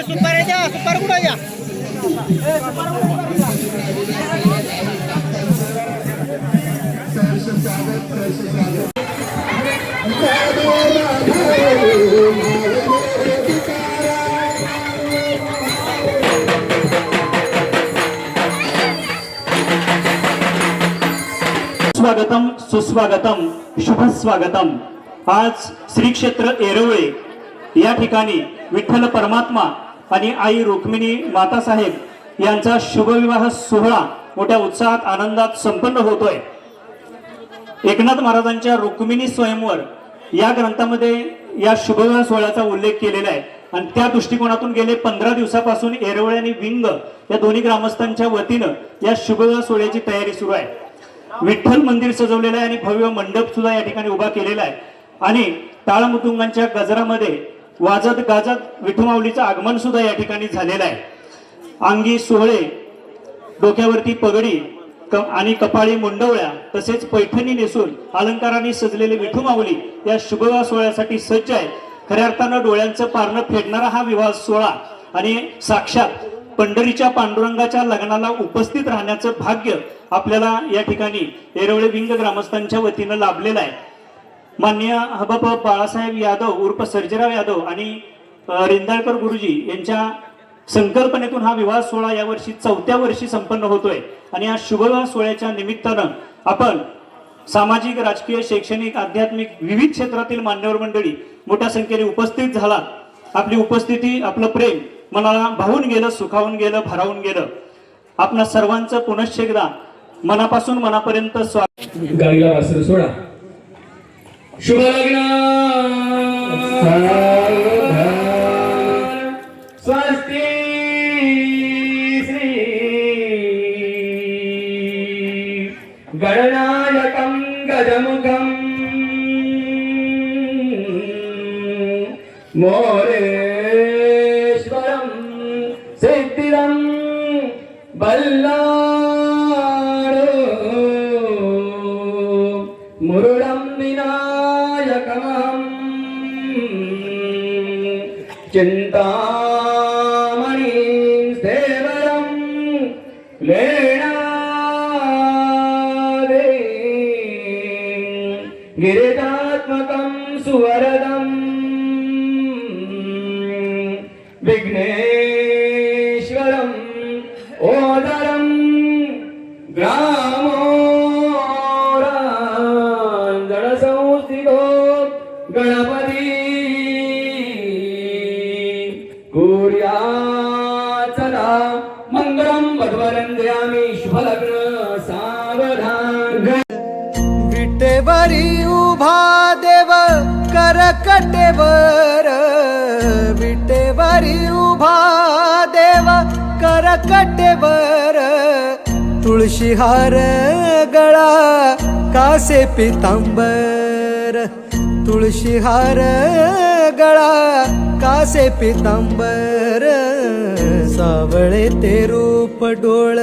सुपारी द्या, सुपारी कुठं द्या. स्वागतम सुस्वागतम शुभ स्वागतम. आज श्री क्षेत्र येरवळे या ठिकाणी विठ्ठल परमात्मा आणि आई रुक्मिणी मातासाहेब यांचा शुभविवाह सोहळा मोठ्या उत्साहात आनंदात संपन्न होतोय. एकनाथ महाराजांच्या रुक्मिणी स्वयंवर या ग्रंथामध्ये या शुभविवाह सोहळ्याचा उल्लेख केलेला आहे आणि त्या दृष्टिकोनातून गेले 15 दिवसापासून येरवळे आणि विंग या दोन्ही ग्रामस्थांच्या वतीनं या शुभविवाह सोहळ्याची तयारी सुरू आहे. विठ्ठल मंदिर सजवलेलं आहे आणि भव्य मंडप सुद्धा या ठिकाणी उभा केलेला आहे आणि टाळमृदुंगांच्या गजरामध्ये वाजत गाजत विठुमाऊलीचं आगमन सुद्धा या ठिकाणी झालेलं आहे. अंगी सोहळे, डोक्यावरती पगडी आणि कपाळी मुंडवळ्या तसेच पैठणी नेसून अलंकाराने सजलेले विठुमाऊली या शुभविवाह सोहळ्यासाठी सज्ज आहे. खऱ्या अर्थानं डोळ्यांचं पारणं फेडणारा हा विवाह सोहळा आणि साक्षात पंढरीच्या पांडुरंगाच्या लग्नाला उपस्थित राहण्याचं भाग्य आपल्याला या ठिकाणी येरवळे विंग ग्रामस्थांच्या वतीनं लाभलेलं आहे. माननीय हबप बाळासाहेब यादव उर्फ सर्जेराव यादव आणि रिंदाळकर गुरुजी यांच्या संकल्पनेतून हा विवाह सोहळा यावर्षी 4थ्या वर्षी संपन्न होतोय आणि या शुभविवाह सोहळ्याच्या निमित्तानं आपण सामाजिक, राजकीय, शैक्षणिक, आध्यात्मिक विविध क्षेत्रातील मान्यवर मंडळी मोठ्या संख्येने उपस्थित झाला. आपली उपस्थिती, आपलं प्रेम मनाला भावून गेलं, सुखावून गेलं, भरावून गेलं. आपणा सर्वांचं पुनश्च एकदा मनापासून मनापर्यंत स्वागत. गाईला वासर सोडा. शुभ लग्न स्वस्ती श्री गणनायकं गजमुखं मोरेश्वरं सिद्धिदं बल्लाळो मुरुडं विनायकमहं चिन्तामणिं सेवरं लेणादे गिरिजात्मकं सुवरदं विघ्नेश्वरं ओदरं ग्रामोराञ्जनसंस्थितो गणपती कुर्याचला मंगलम वधवरंदयामी शुभलग्न सावधान. विटेवरी उभा देव करकटेवर, विटेवरी उभा देव करकटेवर, तुळशीहार गळा कासे पितांबर, तुळशीहार गळा कासे पितांबर, सावळे ते रूप डोळ